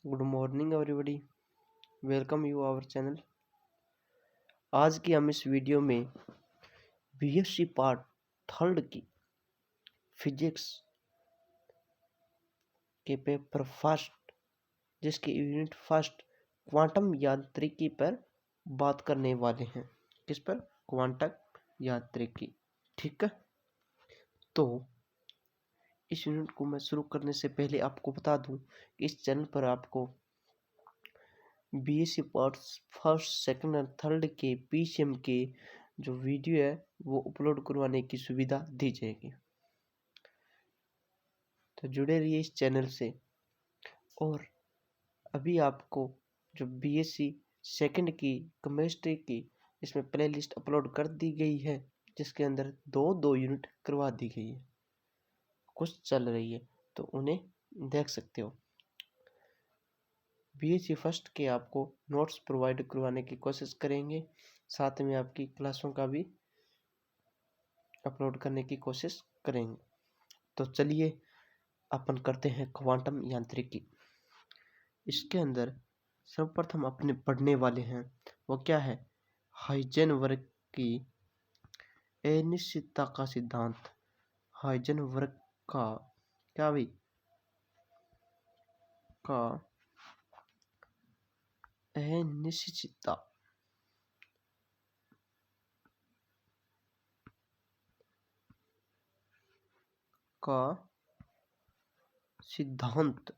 Good morning everybody, welcome you our channel. आज की हम इस वीडियो में बीएससी पार्ट थर्ड की फिजिक्स के पेपर फर्स्ट, जिसकी यूनिट फर्स्ट क्वांटम यांत्रिकी पर बात करने वाले हैं। किस पर? क्वांटम यांत्रिकी। ठीक है, तो इस यूनिट को मैं शुरू करने से पहले आपको बता दूं कि इस चैनल पर आपको बीएससी पार्ट्स फर्स्ट, सेकंड और थर्ड के पीसीएम के जो वीडियो है वो अपलोड करवाने की सुविधा दी जाएगी। तो जुड़े रहिए इस चैनल से। और अभी आपको जो बीएससी सेकंड की केमिस्ट्री की इसमें प्लेलिस्ट अपलोड कर दी गई है, जिसके अंदर दो यूनिट करवा दी गई है, कुछ चल रही है, तो उन्हें देख सकते हो। बीएससी फर्स्ट के आपको नोट्स प्रोवाइड करवाने की कोशिश करेंगे, साथ में आपकी क्लासों का भी अपलोड करने की कोशिश करेंगे। तो चलिए अपन करते हैं क्वांटम यांत्रिकी। इसके अंदर सर्वप्रथम अपने पढ़ने वाले हैं वो क्या है? हाइजेनबर्ग की अनिश्चितता का सिद्धांत। हाइजेनबर्ग का क्या भाई? का अनिश्चितता का सिद्धांत।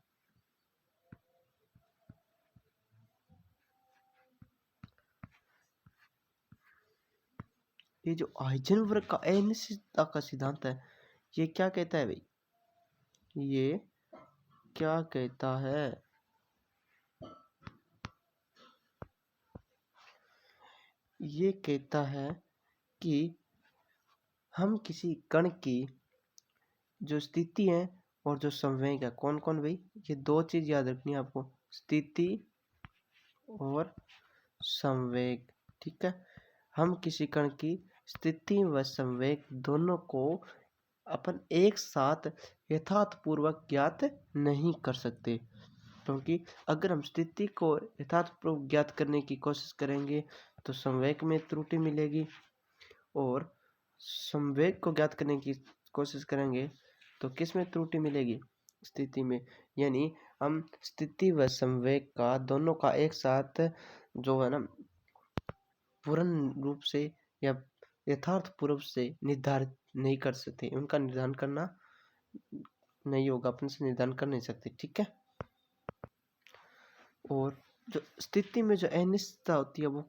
ये जो हाइजेनबर्ग का अनिश्चितता का सिद्धांत है, ये क्या कहता है भाई? ये क्या कहता है? ये कहता है कि हम किसी कण की जो स्थिति है और जो संवेग है, कौन कौन भाई? ये दो चीज याद रखनी है आपको, स्थिति और संवेग। ठीक है, हम किसी कण की स्थिति व संवेग दोनों को अपन एक साथ यथार्थपूर्वक ज्ञात नहीं कर सकते, क्योंकि अगर हम स्थिति को यथार्थपूर्वक ज्ञात करने की कोशिश करेंगे तो संवेग में त्रुटि मिलेगी, और संवेग को ज्ञात करने की कोशिश करेंगे तो किस में त्रुटि मिलेगी? स्थिति में। यानी हम स्थिति व संवेग का दोनों का एक साथ जो है ना पूर्ण रूप से या यथार्थ पूर्व से निर्धारित नहीं कर सकते, उनका निर्धारण करना नहीं होगा, अपन से निर्धारण कर नहीं सकते। ठीक है, और जो स्थिति में जो अनिश्चितता होती है वो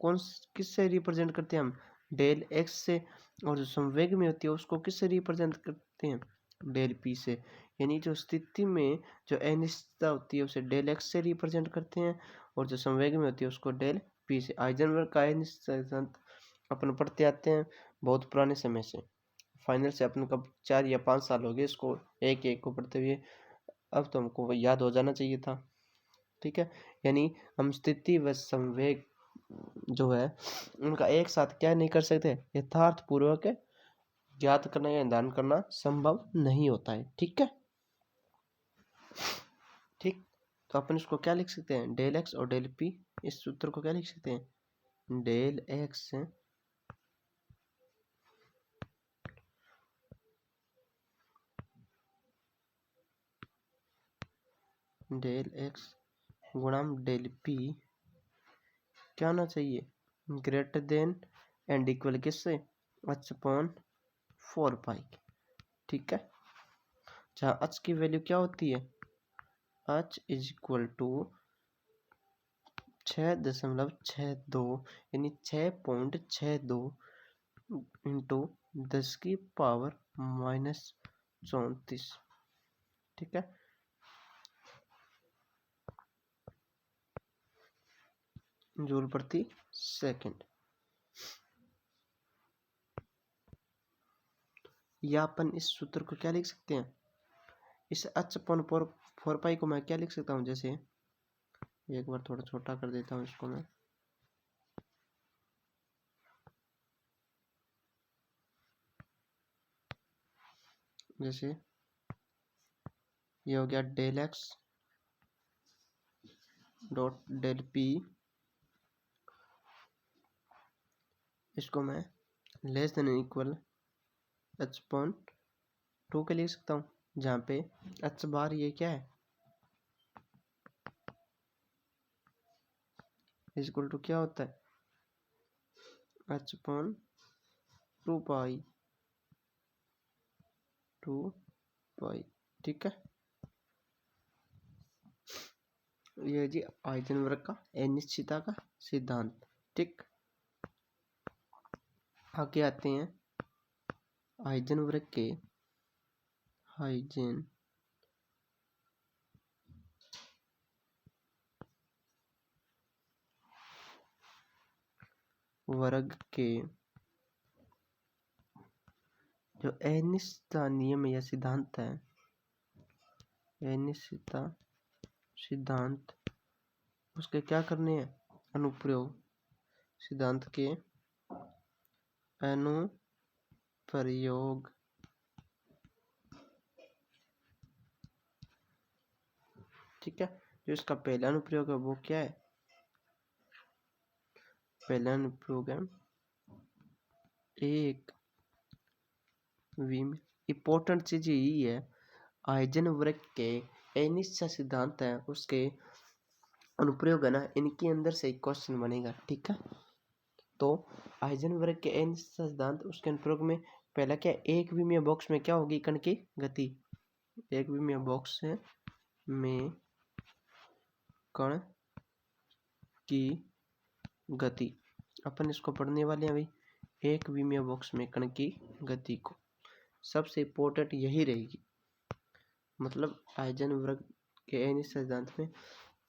किससे रिप्रेजेंट करते हैं हम? डेल एक्स से। और जो संवेग में होती है उसको किससे रिप्रेजेंट करते हैं? डेल पी से। यानी जो स्थिति में जो अनिश्चितता होती है उसे डेल एक्स से रिप्रेजेंट करते हैं, और जो संवेग में होती है उसको डेल पी से। हाइजेनबर्ग का अनिश्चितता सिद्धांत अपन पढ़ते आते हैं बहुत पुराने समय से। फाइनल से अपन कब 4 या 5 साल हो गए इसको एक एक को पढ़ते हुए, अब तो हमको याद हो जाना चाहिए था। ठीक है, यानी हम स्थिति व संवेग जो है उनका एक साथ क्या नहीं कर सकते? यथार्थ पूर्वक ज्ञात करना या निर्धारण करना संभव नहीं होता है। ठीक है, ठीक। तो अपन इसको क्या लिख सकते हैं? डेल एक्स और डेल पी। इस सूत्र को क्या लिख सकते हैं? डेल एक्स गुणा डेल पी क्या होना चाहिए? ग्रेटर देन एंड इक्वल किससे? h अपॉन 4 पाई। ठीक है, जहाँ h की वैल्यू क्या होती है? h इज इक्वल टू 6.62, यानी 6.62 इंटू 10⁻⁻34। ठीक है, जूल प्रति सेकंड। या अपन इस सूत्र को क्या लिख सकते हैं? इस h अपॉन 4 पाई को मैं क्या लिख सकता हूँ? जैसे एक बार थोड़ा छोटा कर देता हूँ इसको मैं। जैसे ये हो गया del X dot del P, इसको मैं less than equal H point 2 के लिख सकता हूँ, जहाँ पे एच बार ये क्या है, इक्वल टू क्या होता है, एच पॉइंट 2 पाई, ठीक है। ये जी हाइजेनबर्ग का अनिश्चितता का सिद्धांत, ठीक। आगे आते हैं हाइजेनबर्ग के वर्ग के जो अनिश्चितता नियम या सिद्धांत है, अनिश्चितता सिद्धांत, उसके क्या करने हैं, अनुप्रयोग, सिद्धांत के अनुप्रयोग, ठीक है। जो इसका पहला अनुप्रयोग है वो क्या है, पहला अनुप्रयोग है एक इम्पोर्टेंट चीज यही है, हाइजेनबर्ग के अनिश्चितता सिद्धांत है उसके अनुप्रयोग है ना, इनके अंदर से एक क्वेश्चन बनेगा, ठीक है। तो हाइजेनबर्ग के अनिश्चितता सिद्धांत, उसके अनुप्रयोग में पहला क्या, एक विमीय बॉक्स में क्या होगी कण की गति, एक विमीय बॉक्स में कण की गति, अपन इसको पढ़ने वाले हैं भाई, एक विमीय बॉक्स में कण की गति को सबसे इम्पोर्टेंट यही रहेगी। मतलब हाइजेनबर्ग के अनिश्चितता सिद्धांत में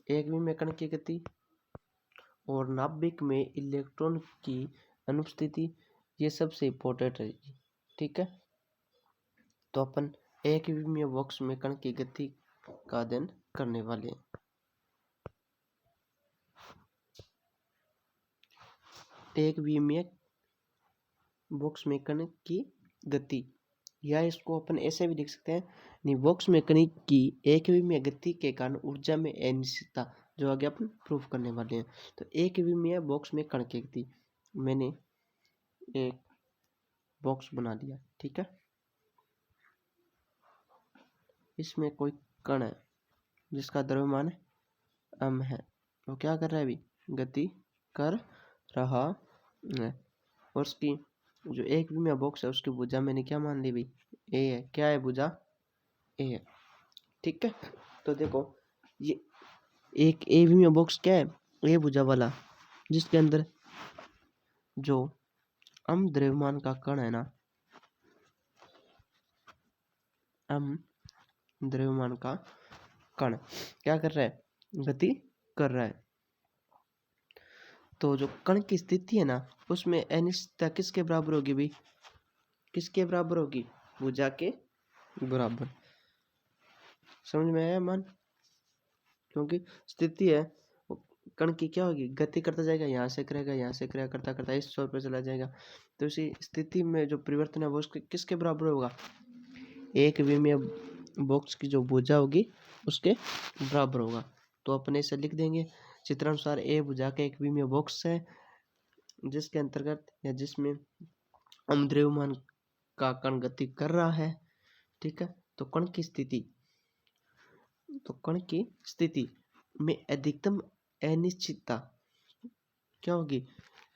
एक विमीय कण की गति और नाभिक में इलेक्ट्रॉन की अनुपस्थिति, ये सबसे इम्पोर्टेंट रहेगी, ठीक है। तो अपन एक विमीय बॉक्स में कण की गति का अध्ययन करने वाले हैं। एक विमीय बॉक्स में कण की गति, या इसको अपन ऐसे भी लिख सकते हैं, नहीं, बॉक्स में कण की एक विमीय गति के कारण ऊर्जा में अनिश्चितता, जो आगे अपन प्रूफ करने वाले हैं। तो एक विमीय बॉक्स में कण की गति, मैंने एक बॉक्स बना दिया, ठीक है। इसमें कोई कण है जिसका द्रव्यमान m है, वो क्या कर रहा है अभी, गति कर रहा है, और उसकी जो एक विमीय बॉक्स है उसकी भुजा मैंने क्या मान ली भाई, ए है, क्या है भुजा, ए है, ठीक है। तो देखो ये एक ए विमीय बॉक्स क्या है, ए भुजा वाला, जिसके अंदर जो द्रव्यमान का कण है ना, द्रव्यमान का कण क्या कर रहा है, गति कर रहा है। तो जो कण की स्थिति है ना, उसमें अनिश्चितता किसके बराबर होगी भाई, किसके बराबर होगी, भुजा के बराबर। समझ में आया मन, क्योंकि स्थिति है, कण की क्या होगी, गति करता जाएगा, यहाँ से करेगा, यहाँ से करेगा, करता करता इस छोर पर चला जाएगा। तो इसी स्थिति में जो परिवर्तन है वो किसके बराबर होगा, एक विमीय बॉक्स की जो भुजा होगी उसके बराबर होगा। तो अपने इसे लिख देंगे चित्रानुसार, ए भुजा का एक विमीय बॉक्स है जिसके अंतर्गत या जिसमें द्रव्यमान का कण गति कर रहा है, ठीक है। तो कण की स्थिति, तो कण की स्थिति में अधिकतम अनिश्चितता क्या होगी,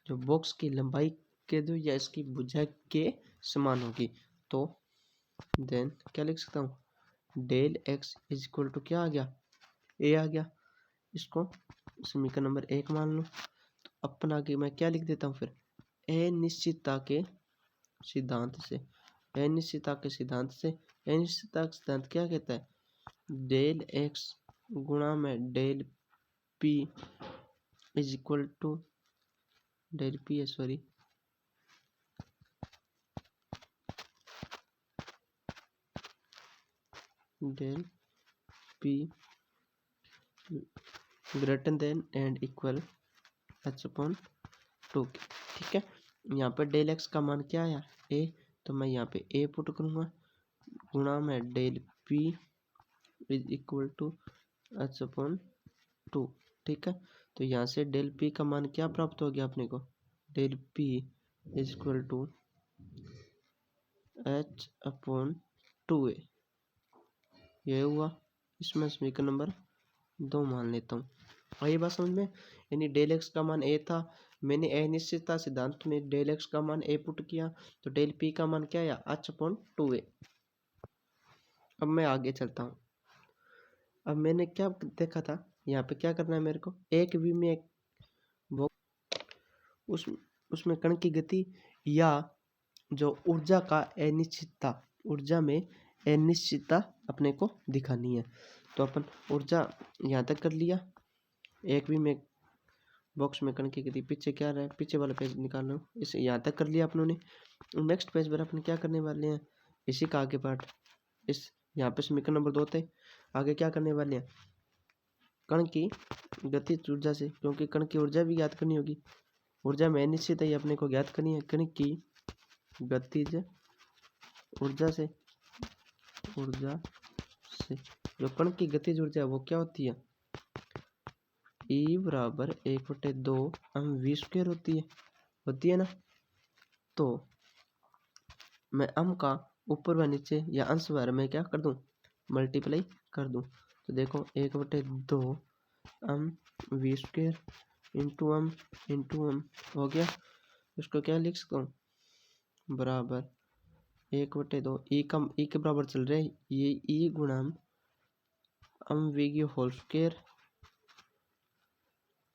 जो बॉक्स की लंबाई के दो या इसकी भुजा के समान होगी। तो देन क्या लिख सकता हूँ, del X is equal to क्या आ गया, ए आ गया, इसको समीकरण नंबर 1 मान लो। तो अपन आगे मैं क्या लिख देता हूँ फिर, अनिश्चितता के सिद्धांत से, अनिश्चितता के सिद्धांत से, अनिश्चितता का सिद्धांत क्या कहता है, डेल एक्स गुणा में del P is equal to del p है, sorry, del P greater than and equal h upon 2, ठीक है। यहाँ पे डेल एक्स का मान क्या आया, ए, तो मैं यहाँ पे ए पुट करूँगा, गुणा में del P is equal to H upon 2, ठीक है, तो यहाँ से डेल पी का मान क्या प्राप्त हो गया अपने को, del P is equal to H upon 2a, ये हुआ। इसमें समीकरण नंबर 2 मान लेता हूँ। और ये बात समझ में, यानी डेल एक्स का मान ए था, मैंने अनिश्चितता सिद्धांत में डेल एक्स का मान ए पुट किया, तो डेल पी का मान क्या आया, एच अपॉन 2a। अब मैं आगे चलता हूँ। अब मैंने क्या देखा था, यहाँ पे क्या करना है मेरे को, एक वी में एक उसमें कण की गति या जो ऊर्जा का अनिश्चितता, ऊर्जा में अनिश्चितता अपने को दिखानी है। तो अपन ऊर्जा यहाँ तक कर लिया, एक भी में बॉक्स में कण की गति, पीछे क्या रहा है, पीछे वाला पेज निकाल रहा हूँ, इसे यहाँ तक कर लिया अपनों ने। नेक्स्ट पेज पर अपन क्या करने वाले हैं, इसी का आगे पार्ट, इस यहाँ पे समीकरण नंबर 2 थे, आगे क्या करने वाले हैं, कण की गतिज ऊर्जा से, क्योंकि कण की ऊर्जा भी ज्ञात करनी होगी, ऊर्जा में अनिश्चित है अपने को ज्ञात करनी है, कण की गतिज ऊर्जा से जो कण की गतिज ऊर्जा है वो क्या होती है, ई बराबर 1/2 m v² होती है ना। तो मैं m का ऊपर व नीचे या अंश भर में क्या कर दूं, मल्टीप्लाई कर दूं। तो देखो 1/2 m v² इंटू m हो गया। इसको क्या लिख सकता हूँ, बराबर 1/2 ई के बराबर चल रहा है, ये ई गुणा m/2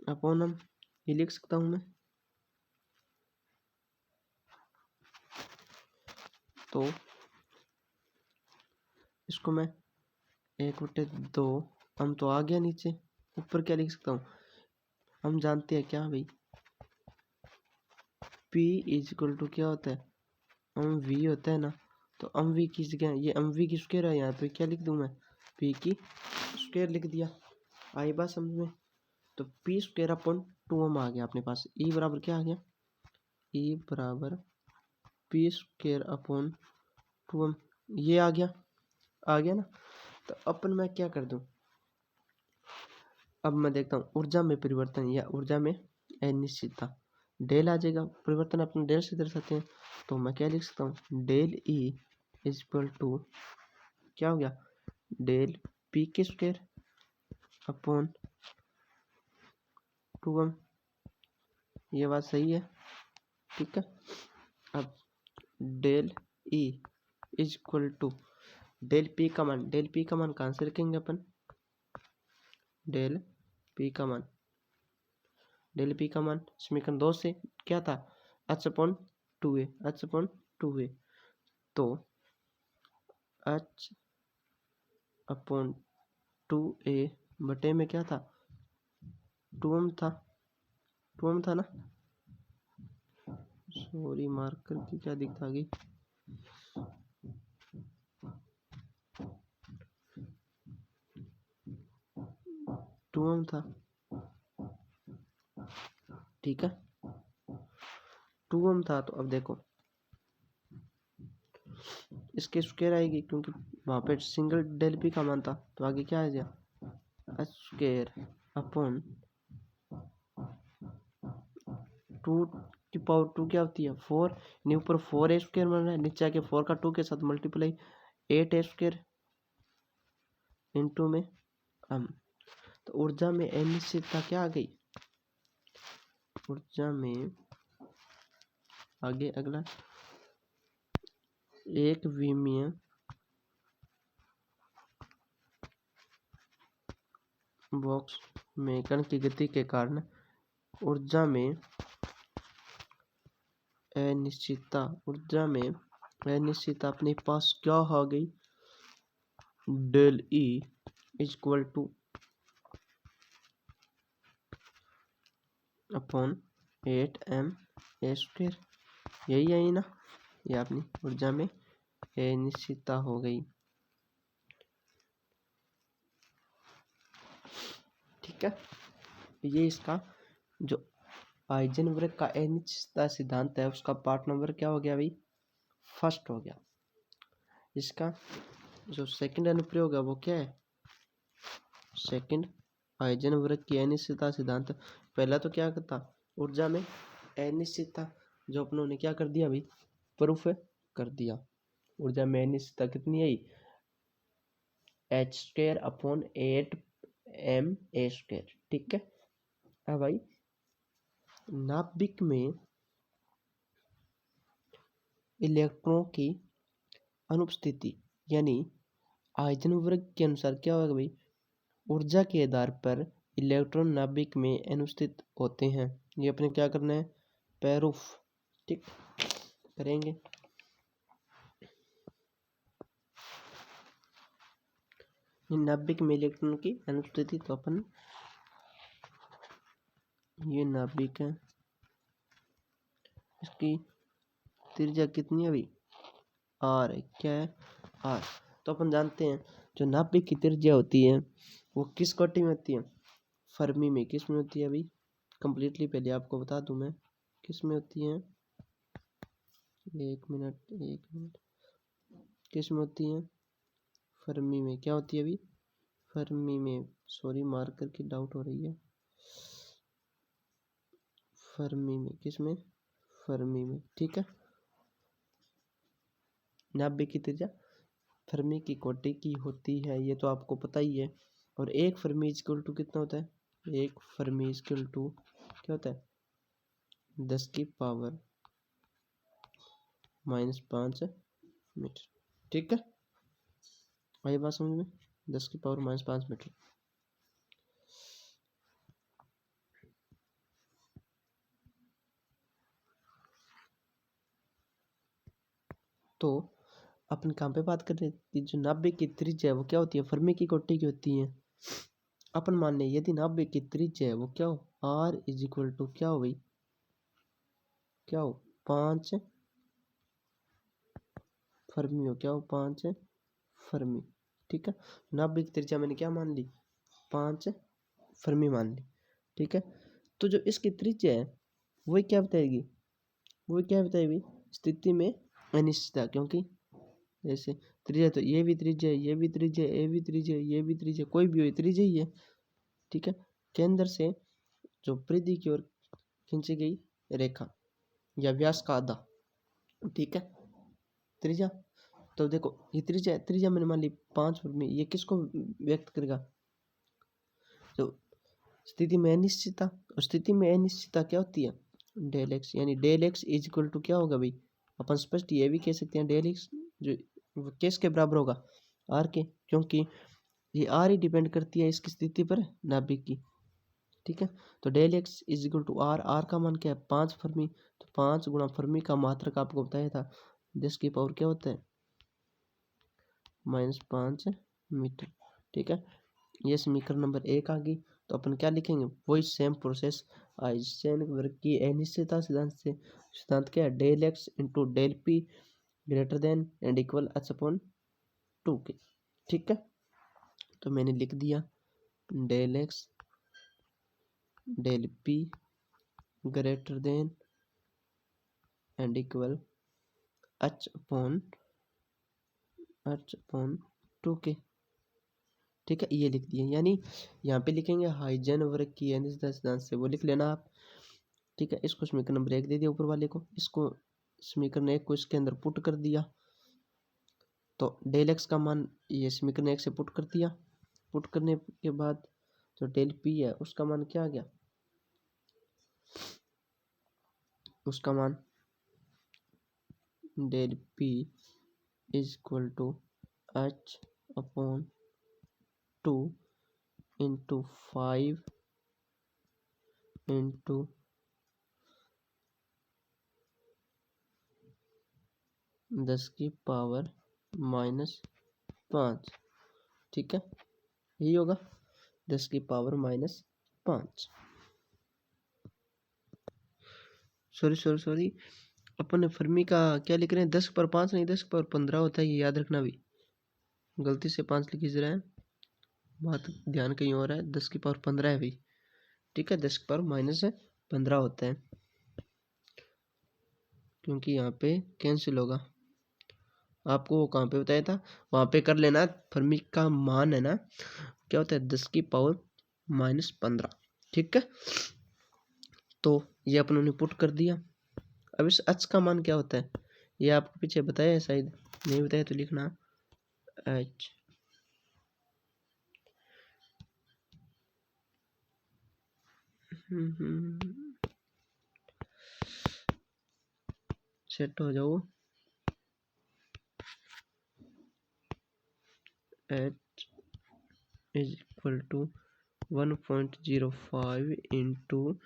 अपॉन m, ये लिख सकता हूँ मैं। तो इसको मैं 1/2, हम तो आ गया नीचे, ऊपर क्या लिख सकता हूँ, हम जानते हैं क्या भाई, P इज इक्वल टू क्या होता है, एम वी होता है ना। तो एम वी की जगह ये एम वी की स्क्वायर है, यहाँ पे क्या लिख दूँ मैं, P की स्क्वायर लिख दिया। आई बात समझ में। तो P स्क्वायर अपॉन 2m आ गया अपने पास, E बराबर क्या आ गया, E बराबर P स्क्वायर अपॉन 2m, ये आ गया ना। तो अपन मैं क्या कर दूं, अब मैं देखता हूँ ऊर्जा में परिवर्तन या ऊर्जा में अनिश्चितता, डेल आ जाएगा, परिवर्तन अपने डेल से दर्शाते हैं। तो मैं क्या लिख सकता हूँ, del E is equal to क्या हो गया, डेल पी के स्क्वायर अपॉन 2m, ये बात सही है, ठीक है। अब del E is equal to del P का मान कहाँ से रखेंगे अपन, डेल पी का मान समीकरण 2 से क्या था, h अपॉन 2a, तो h अपॉन 2a बटे में क्या था, 2m था ना, सॉरी मार्कर की क्या दिखता गई, था, ठीक है, 2m था। तो अब देखो इसके स्क्वायर आएगी, क्योंकि वहां पे सिंगल डेल पी का मान था, तो आगे क्या आ गया, h स्क्वायर अपॉन 2 की पावर 2 क्या होती है 4, यानी ऊपर 4a स्क्वायर बन रहा है, नीचे आके 4 का 2 के साथ मल्टीप्लाई 8a स्क्वायर इंटू में m। तो ऊर्जा में अनिश्चितता क्या आ गई, ऊर्जा में आगे अगला एक विमीय बॉक्स में कण की गति के कारण ऊर्जा में अनिश्चितता अपने पास क्या आ गई, del E is equal to upon 8m square, यही है ना, ये अपनी ऊर्जा में अनिश्चितता हो गई, ठीक है। ये इसका जो हाइजेनबर्ग का अनिश्चितता सिद्धांत है उसका पार्ट नंबर क्या हो गया भाई, फर्स्ट हो गया। इसका जो सेकंड अनुप्रयोग है वो क्या है, सेकंड हाइजेनबर्ग की अनिश्चितता सिद्धांत। पहला तो क्या था, ऊर्जा में अनिश्चितता, जो अपनों ने क्या कर दिया भाई, प्रूफ कर दिया। ऊर्जा में अनिश्चितता कितनी आई, h²/8ma²। ठीक है। अब भाई नाभिक में इलेक्ट्रॉनों की अनुपस्थिति, यानी हाइजेनबर्ग के अनुसार क्या होगा भाई, ऊर्जा के आधार पर इलेक्ट्रॉन नाभिक में अनुपस्थित होते हैं। ये अपने क्या करना है, प्रूफ, ठीक करेंगे। नाभिक में इलेक्ट्रॉन की अनुपस्थिति, तो अपन ये नाभिक है, इसकी त्रिज्या कितनी है भाई, आर है। क्या है, आर। तो अपन जानते हैं जो नाभिक की त्रिज्या होती है वो किस कोटि में होती है, फर्मी में। किस में होती है भाई, कंप्लीटली पहले आपको बता दूं मैं किस में होती है, एक मिनट, किस में होती है, फर्मी में। क्या होती है अभी, फर्मी में, सॉरी मार्कर की डाउट हो रही है, फर्मी में, किस में, फर्मी में। ठीक है। नाभिक की त्रिज्या फर्मी की कोटि की होती है, ये तो आपको पता ही है। और एक फर्मी इक्वल टू कितना होता है, एक फर्मी इक्वल टू क्या होता है, 10⁻⁻5 मीटर। ठीक है, आई बात समझ में, 10⁻⁻5 मीटर। तो अपन कहाँ पे बात कर रहे थे, जो नाभिक की त्रिज्या है वो क्या होती है, फर्मी की कोटि की होती है। अपन मान लें यदि नाभिक की त्रिज्या है वो क्या हो, आर इज इक्वल टू क्या हो भाई, क्या हो, 5 फर्मी हो, क्या हो, 5 फर्मी। ठीक है। नाभिक त्रिज्या मैंने क्या मान ली, 5 फर्मी मान ली। ठीक है। तो जो इसकी त्रिज्या है वही क्या बताएगी, वही क्या बताएगी, स्थिति में अनिश्चितता। क्योंकि जैसे त्रिज्या, तो ये भी त्रिज्या है, ये भी त्रिज्या है, ये भी त्रिज्या है, ये भी त्रिज्या, कोई भी हो त्रिज्या ही है। ठीक है। केंद्र से जो परिधि की ओर खींची गई रेखा या व्यास का आधा, ठीक है, त्रिज्या। तो देखो ये त्रिज्या मैंने मान ली 5 फर्मी, ये किसको व्यक्त करेगा, तो स्थिति में अनिश्चितता। और स्थिति में अनिश्चितता क्या होती है, डेल एक्स, यानी del X is equal to क्या होगा भाई, अपन स्पष्ट ये भी कह सकते हैं डेल एक्स जो किस के बराबर होगा, आर के, क्योंकि ये आर ही डिपेंड करती है इसकी स्थिति पर, नाभिक की। ठीक है। तो del X is equal to R, R का मान क्या है, 5 फर्मी। तो 5 गुणा फर्मी का मात्रक आपको बताया था 10⁻, क्या होता है, -5 मीटर। ठीक है। ये समीकरण नंबर 1 आ गई। तो अपन क्या लिखेंगे, वही सेम प्रोसेस हाइजेनबर्ग की अनिश्चितता सिद्धांत से। सिद्धांत क्या है, del X into del P greater than and equal h/2 के। ठीक है। तो मैंने लिख दिया del X del P greater than and equal h/2 के। ठीक है, ये लिख दिया। यानी यहाँ पे लिखेंगे हाइजेनबर्ग की अनिश्चितता सिद्धांत से, वो लिख लेना आप। ठीक है। इसको समीकरण नंबर 1 दे दिया ऊपर वाले को, इसको समीकरण 1 को इसके अंदर पुट कर दिया। तो डेल एक्स का मान ये समीकरण 1 से पुट कर दिया। पुट करने के बाद जो डेल पी है उसका मान क्या आ गया, उसका मान del P is equal to h/2 into 5 into 10⁻⁻5। ठीक है, यही होगा 10⁻⁻5। सॉरी अपन फर्मी का क्या लिख रहे हैं, 10⁻5 नहीं 10⁻15 होता है, ये याद रखना भी। गलती से 5 लिख रहे हैं, बात ध्यान कहीं और है, 10⁻15 है भाई। ठीक है, 10⁻−15 होता है, क्योंकि यहाँ पे कैंसिल होगा। आपको वो कहाँ पे बताया था, वहाँ पे कर लेना। फर्मी का मान है ना, क्या होता है, 10⁻ -15। ठीक है, तो ये अपन ने पुट कर दिया। अब इस h का मान क्या होता है, ये आपको पीछे बताया है, शायद नहीं बताया तो लिखना h सेट हो जाओ। h is equal to 1.05 into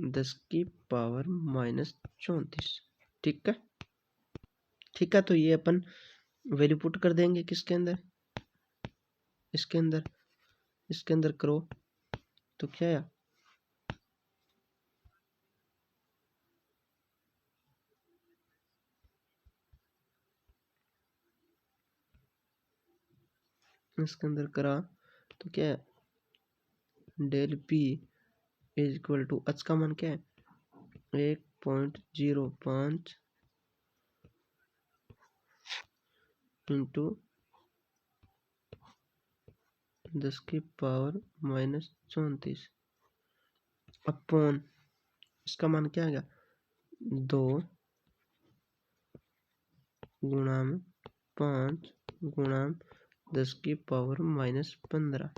10⁻34। ठीक है, ठीक है, तो ये अपन वैल्यू पुट कर देंगे किसके अंदर, इसके अंदर, इसके अंदर करो तो क्या है, इसके अंदर करा तो क्या है, del P is equal to h का मान क्या है 1.05 इंटू 10⁻34 अपॉन इसका मान क्या आ गया 2 गुणा 5 गुणा 10⁻15।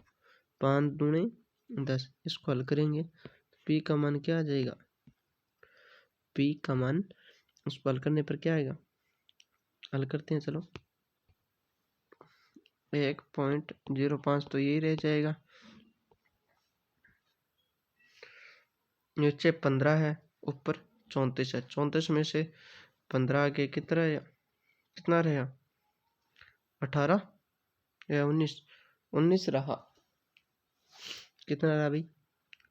5 दूनी 10, इसको हल करेंगे p का मान क्या आ जाएगा, p का मान उसको हल करने पर क्या आएगा, हल करते हैं चलो, 1.05 तो यही रह जाएगा, नीचे 15 है, ऊपर 34 है, 34 में से 15 आगे कितना है, कितना रहा 18 या 19, 19 रहा, कितना रहा भाई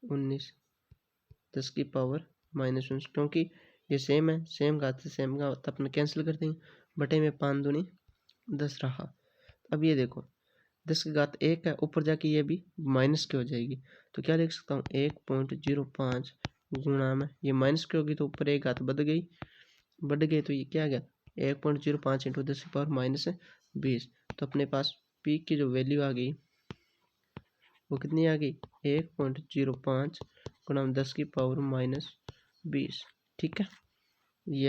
19, 10⁻−19, क्योंकि ये सेम है, सेम घात से सेम घात अपने कैंसिल कर देंगे, बटे में 5 दूनी 10 रहा। अब ये देखो 10 की घात 1 है, ऊपर जाके ये भी माइनस की हो जाएगी, तो क्या लिख सकता हूँ 1.05 गुणा में, ये माइनस की होगी तो ऊपर एक घात बढ़ गई, तो ये क्या आ गया 1.05 इंटू 10⁻−20। तो अपने पास पी की जो वैल्यू आ गई वो कितनी आ गई 1.05 गुणा 10⁻−20। ठीक है, ये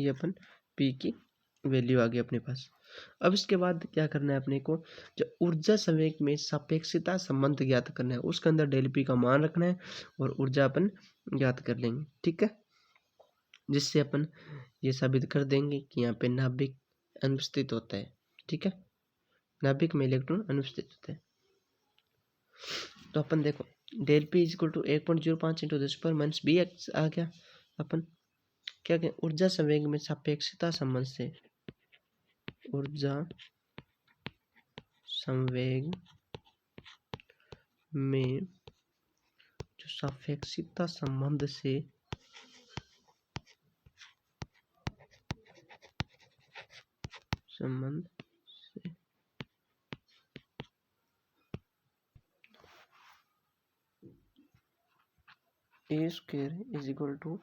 अपन पी की वैल्यू आ गई अपने पास। अब इसके बाद क्या करना है अपने को, जो ऊर्जा संवेग में सापेक्षता संबंध ज्ञात करना है, उसके अंदर डेल पी का मान रखना है और ऊर्जा अपन ज्ञात कर लेंगे। ठीक है, जिससे अपन ये साबित कर देंगे कि यहाँ पे नाभिक अनुपस्थित होता है। ठीक है, नाभिक में इलेक्ट्रॉन अनुपस्थित होते हैं। तो अपन देखो del P is equal to 1.05 into 10⁻⁻² आ गया। अपन क्या कहें, ऊर्जा संवेग में सापेक्षता संबंध से, ऊर्जा संवेग में जो सापेक्षता संबंध से a square is equal to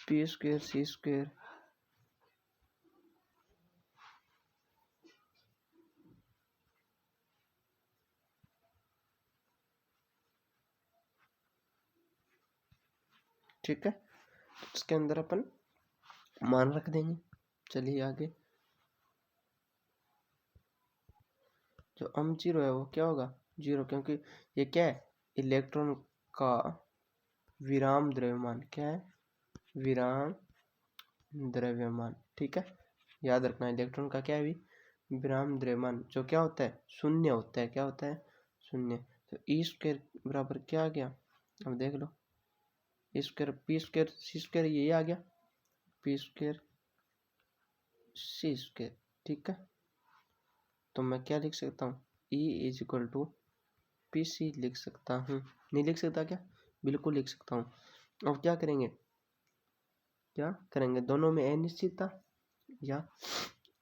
p square c square ठीक है, इसके अंदर अपन मान रख देंगे। चलिए आगे, जो m0 है वो क्या होगा 0, क्योंकि ये क्या है इलेक्ट्रॉन का विराम द्रव्यमान, क्या है विराम द्रव्यमान। ठीक है, याद रखना इलेक्ट्रॉन का क्या है भी विराम द्रव्यमान, जो क्या होता है शून्य होता है, क्या होता है शून्य। तो ई स्क्वायर बराबर क्या आ गया, अब देख लो E square P square c square यही आ गया, पी स्क्वायर सी स्क्वायर। ठीक है, तो मैं क्या लिख सकता हूँ E is equal to P C लिख सकता हूँ, नहीं लिख सकता क्या, बिल्कुल लिख सकता हूँ। अब क्या करेंगे, दोनों में अनिश्चितता या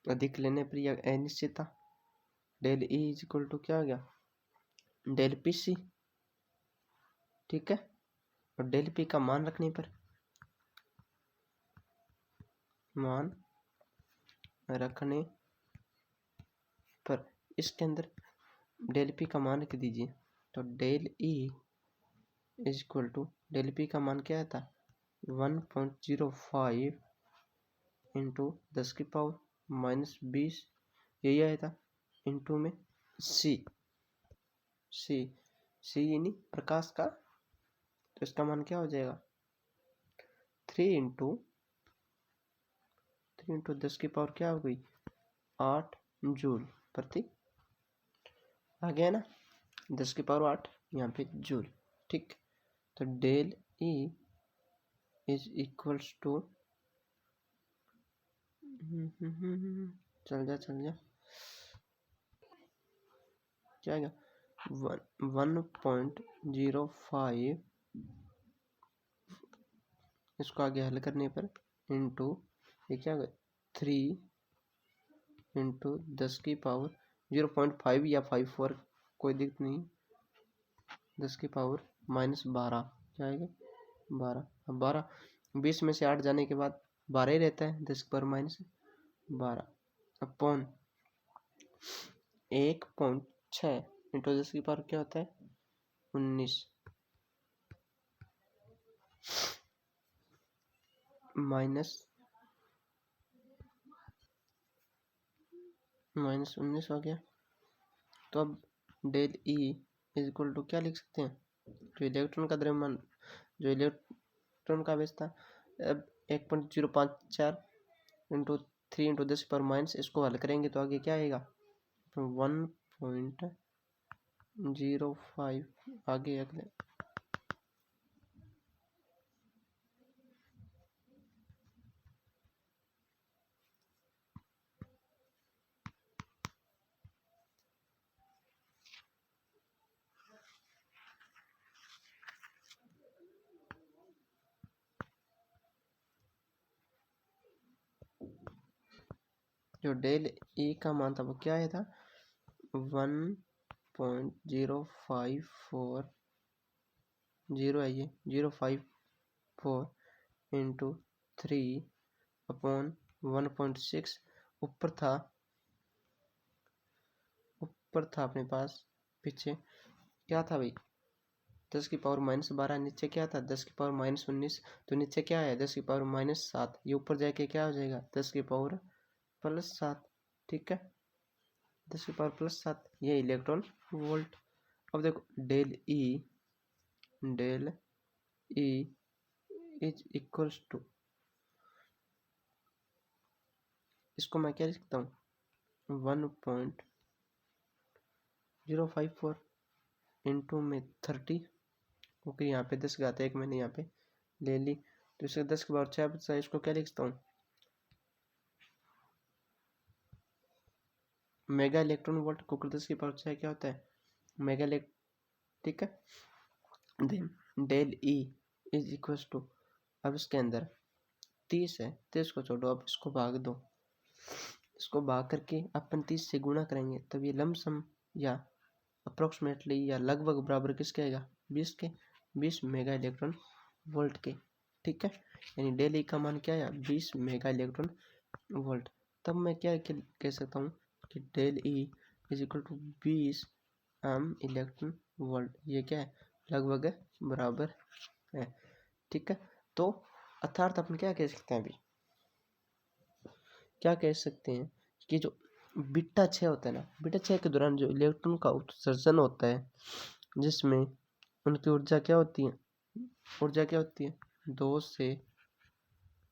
अधिक लेने पर या अनिश्चितता, del E is equal to क्या आ गया डेल पी सी। ठीक है, और डेल पी का मान रखने पर, मान रखने इसके अंदर डेल पी का मान रख दीजिए, तो del E is equal to del P का मान क्या था 1.05 इंटू 10⁻⁻20 यही आया था, इंटू में सी सी सी यानी प्रकाश का, तो इसका मान क्या हो जाएगा 3 इंटू 10 क्या हो गई 8 जूल प्रति, आ गया ना 10⁸ यहाँ पे जूल। ठीक, तो del E is equals to चल जा क्या आएगा 1.05 इसको आगे हल करने पर इंटू ये क्या होगा 3 इंटू 10⁻0.5 या 54 कोई दिक्कत नहीं, 10⁻−12 क्या आएगा 12। अब 12 20 में से 8 जाने के बाद 12 ही रहता है, 10⁻−12 अपॉन 1.6 इंटू 10 क्या होता है 19 -19 हो गया। तो अब del E is equal to क्या लिख सकते हैं, जो इलेक्ट्रॉन का द्रव्यमान, जो इलेक्ट्रॉन का आवेश था, अब 1.054 इंटू 3 इंटू 10⁻⁻, इसको हल करेंगे तो आगे क्या आएगा 1.05 आगे अगले जो डेल ई का मान था वो क्या आया था 1.054 जीरो है ये 054 इंटू 3/1.6 ऊपर था अपने पास, पीछे क्या था भाई 10⁻−12, नीचे क्या था 10⁻−19, तो नीचे क्या है 10⁻−7, ये ऊपर जाके क्या हो जाएगा 10⁻+7। ठीक है 10⁻+7 ये इलेक्ट्रॉन वोल्ट। अब देखो del E is equals to, इसको मैं क्या लिख सकता हूँ 1.054 इंटू में 30, क्योंकि यहाँ पे 10 घात 1 मैंने यहाँ पे ले ली, तो इसे 10⁻6 बचा, इसको क्या लिख सकता हूँ मेगा इलेक्ट्रॉन वोल्ट, क्योंकि 10⁻6 क्या होता है मेगा इलेक्ट्रॉन। ठीक है, then del E is equals to, अब इसके अंदर 30 है, 30 को छोड़ो, अब इसको भाग दो, इसको भाग करके अपन 30 से गुणा करेंगे, तब ये लमसम या अप्रोक्सीमेटली या लगभग बराबर किसके आएगा 20 के, 20 मेगा इलेक्ट्रॉन वोल्ट के। ठीक है, यानी डेल ई का मान क्या है 20 मेगा इलेक्ट्रॉन वोल्ट। तब मैं क्या कह सकता हूँ कि del E is equal to 20 electron volt, ये क्या है लगभग बराबर है। ठीक है, तो अर्थात अपन क्या कह सकते हैं, अभी क्या कह सकते हैं कि जो बीटा 6 होता है ना, बीटा 6 के दौरान जो इलेक्ट्रॉन का उत्सर्जन होता है, जिसमें उनकी ऊर्जा क्या होती है 2 से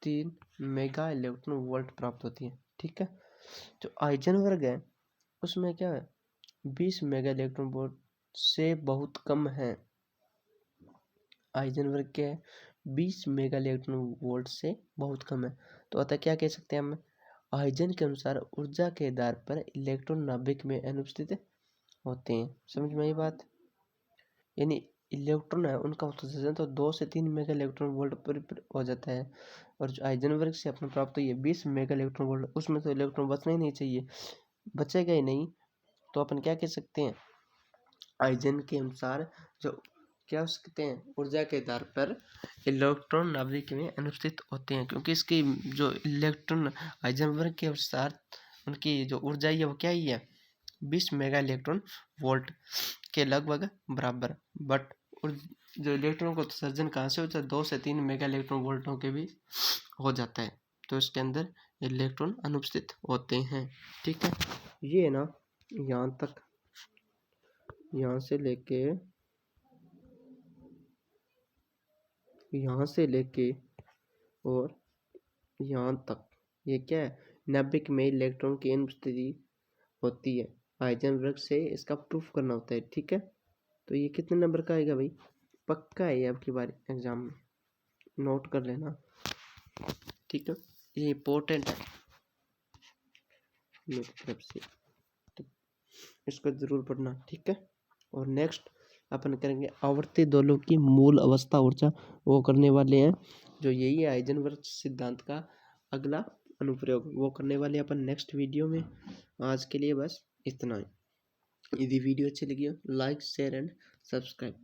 3 मेगा इलेक्ट्रॉन वोल्ट प्राप्त होती है। ठीक है, जो आइजनबर्ग है उसमें क्या है 20 मेगा इलेक्ट्रॉन वोल्ट से बहुत कम है। आइजनबर्ग क्या है 20 मेगा इलेक्ट्रॉन वोल्ट से बहुत कम है। तो अतः क्या कह सकते हैं हम, आइजन के अनुसार ऊर्जा के आधार पर इलेक्ट्रॉन नाभिक में अनुपस्थित होते हैं। समझ में आई बात, यानी इलेक्ट्रॉन है उनका उत्सर्जन तो 2 से 3 मेगा इलेक्ट्रॉन वोल्ट पर हो जाता है, और जो आइजनबर्ग से अपने प्राप्त हुई है 20 मेगा इलेक्ट्रॉन वोल्ट, उसमें तो इलेक्ट्रॉन बचना ही नहीं चाहिए, बचेगा ही नहीं। तो अपन क्या कह सकते हैं आइजन के अनुसार जो क्या हो सकते हैं ऊर्जा के आधार पर इलेक्ट्रॉन नाभिक में अनुपस्थित होते हैं, क्योंकि इसकी जो इलेक्ट्रॉन आइजनबर्ग के अनुसार उनकी जो ऊर्जा है वो क्या ही है 20 मेगा इलेक्ट्रॉन वोल्ट के लगभग बराबर। बट और जो इलेक्ट्रॉन को उत्सर्जन कहाँ से होता है, 2 से 3 मेगा इलेक्ट्रॉन वोल्टों के भी हो जाता है, तो इसके अंदर इलेक्ट्रॉन अनुपस्थित होते हैं। ठीक है, ये ना यहाँ तक, यहाँ से लेके और यहाँ तक, ये क्या है, नाभिक में इलेक्ट्रॉन की अनुपस्थिति होती है। हाइजेनबर्ग से इसका प्रूफ करना होता है। ठीक है, तो ये कितने नंबर का आएगा भाई, पक्का है ये आपकी बार एग्जाम में, नोट कर लेना। ठीक है, ये इम्पोर्टेंट है मेरी तरफ से, तो इसको जरूर पढ़ना। ठीक है, और नेक्स्ट अपन करेंगे आवर्ती दोलक की मूल अवस्था ऊर्जा, वो करने वाले हैं, जो यही है हाइजेनबर्ग सिद्धांत का अगला अनुप्रयोग, वो करने वाले अपन नेक्स्ट वीडियो में। आज के लिए बस इतना ही। यदि वीडियो अच्छी लगी हो, लाइक शेयर एंड सब्सक्राइब।